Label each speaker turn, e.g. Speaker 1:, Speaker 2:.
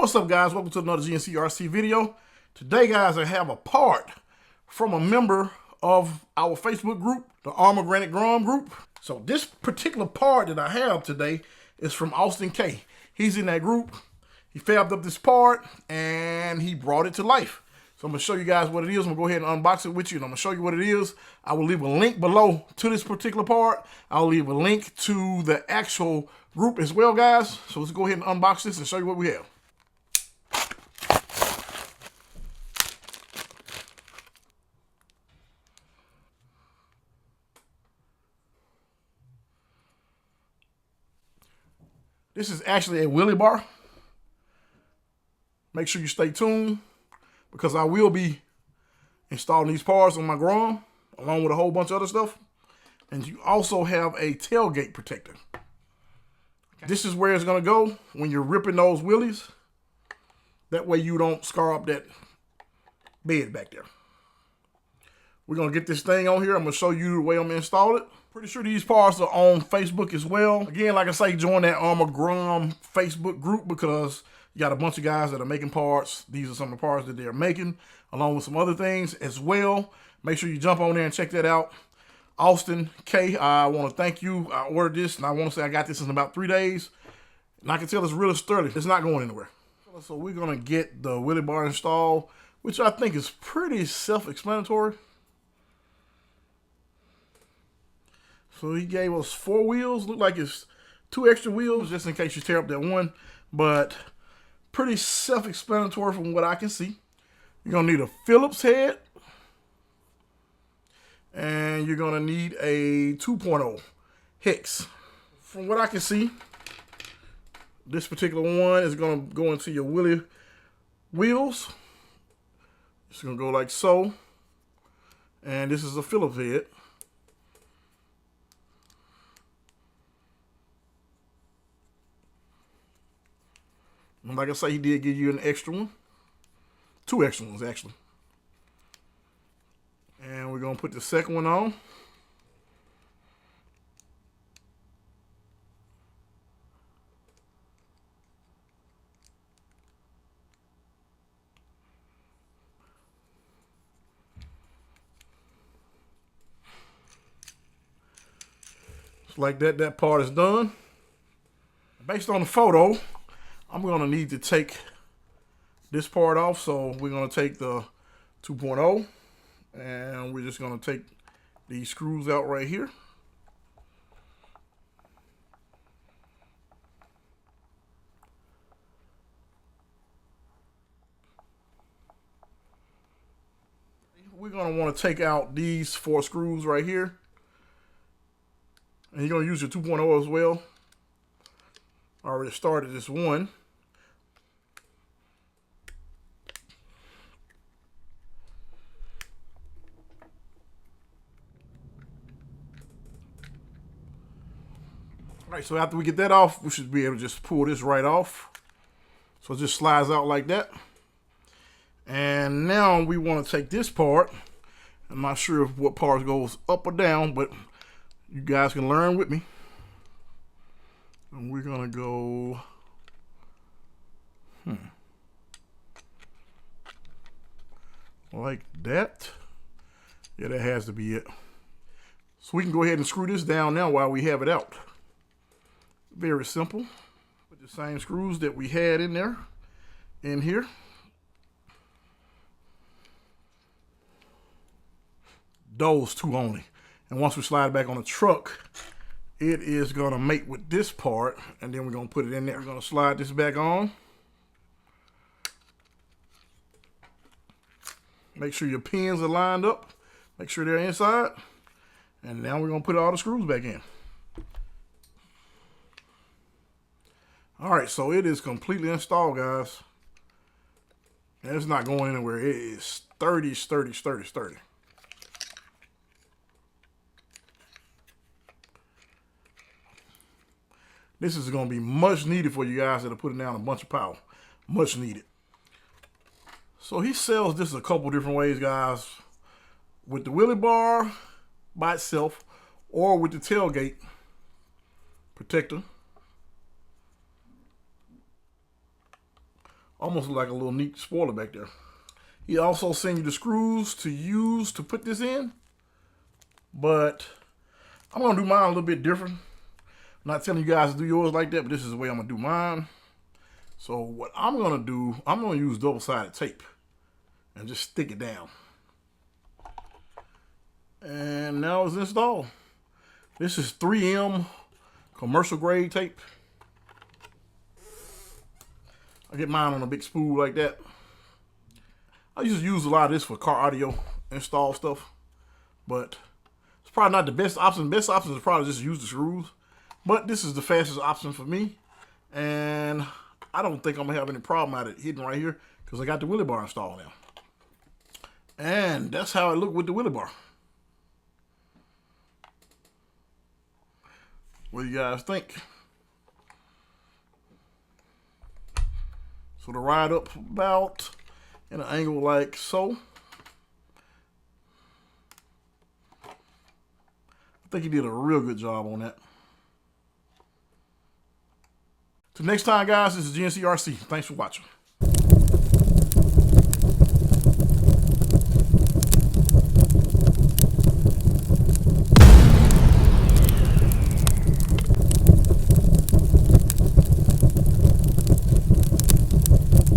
Speaker 1: What's up, guys? Welcome to another GNCRC video. Today, guys, I have a part from a member of our Facebook group, the ARRMA GRANITE GROM group. So this particular part that I have today is from Austin K. He's in that group. He fabbed up this part and he brought it to life. So I'm going to show you guys what it is. I'm going to go ahead and unbox it with you, and I'm going to show you what it is. I will leave a link below to this particular part. I'll leave a link to the actual group as well, guys. So let's go ahead and unbox this and show you what we have. This is actually a Wheelie Bar. Make sure you stay tuned, because I will be installing these parts on my Grom along with a whole bunch of other stuff. And you also have a tailgate protector. Okay. This is where it's going to go when you're ripping those wheelies. That way you don't scar up that bed back there. We're going to get this thing on here. I'm going to show you the way I'm going to install it. Pretty sure these parts are on Facebook as well. Again, like I say, join that ARRMA GROM Facebook group, because you got a bunch of guys that are making parts. These are some of the parts that they're making, along with some other things as well. Make sure you jump on there and check that out. Austin K, I want to thank you. I ordered this, and I want to say I got this in about 3 days. And I can tell it's really sturdy. It's not going anywhere. So we're going to get the Wheelie Bar installed, which I think is pretty self-explanatory. So he gave us 4 wheels. Look like it's 2 extra wheels just in case you tear up that one. But pretty self-explanatory from what I can see. You're going to need a Phillips head. And you're going to need a 2.0 hex. From what I can see, this particular one is going to go into your wheelie wheels. It's going to go like so. And this is a Phillips head. And like I say, he did give you an extra one. 2 extra ones, actually. And we're going to put the second one on. Just like that, that part is done. Based on the photo, I'm going to need to take this part off. So we're going to take the 2.0 and we're just going to take these screws out right here. We're going to want to take out these 4 screws right here. And you're going to use your 2.0 as well. I already started this one. All right, so after we get that off, we should be able to just pull this right off. So it just slides out like that. And now we want to take this part. I'm not sure if what part goes up or down, but you guys can learn with me. And we're going to go, like that. Yeah, that has to be it. So we can go ahead and screw this down now while we have it out. Very simple. Put the same screws that we had in there, in here. Those 2 only. And once we slide it back on the truck, it is going to mate with this part, and then we're going to put it in there. We're going to slide this back on. Make sure your pins are lined up. Make sure they're inside. And now we're going to put all the screws back in. All right, so it is completely installed, guys. And it's not going anywhere. It is sturdy, sturdy, sturdy, sturdy. This is going to be much needed for you guys that are putting down a bunch of power. Much needed. So he sells this a couple different ways, guys. With the Wheelie Bar by itself, or with the tailgate protector, Almost like a little neat spoiler back there. He also sent you the screws to use to put this in, but I'm gonna do mine a little bit different. I'm not telling you guys to do yours like that, but this is the way I'm gonna do mine. So what I'm gonna do, I'm gonna use double-sided tape and just stick it down. And now it's installed. This is 3M commercial grade tape. I get mine on a big spool like that. I used to use a lot of this for car audio install stuff, but it's probably not the best option. The best option is probably just use the screws, but this is the fastest option for me, and I don't think I'm gonna have any problem out of it hidden right here because I got the Wheelie Bar installed now. And that's how it looked with the Wheelie Bar. What do you guys think? So to ride up about in an angle like so. I think he did a real good job on that. Till next time, guys, this is GNCRC. Thanks for watching.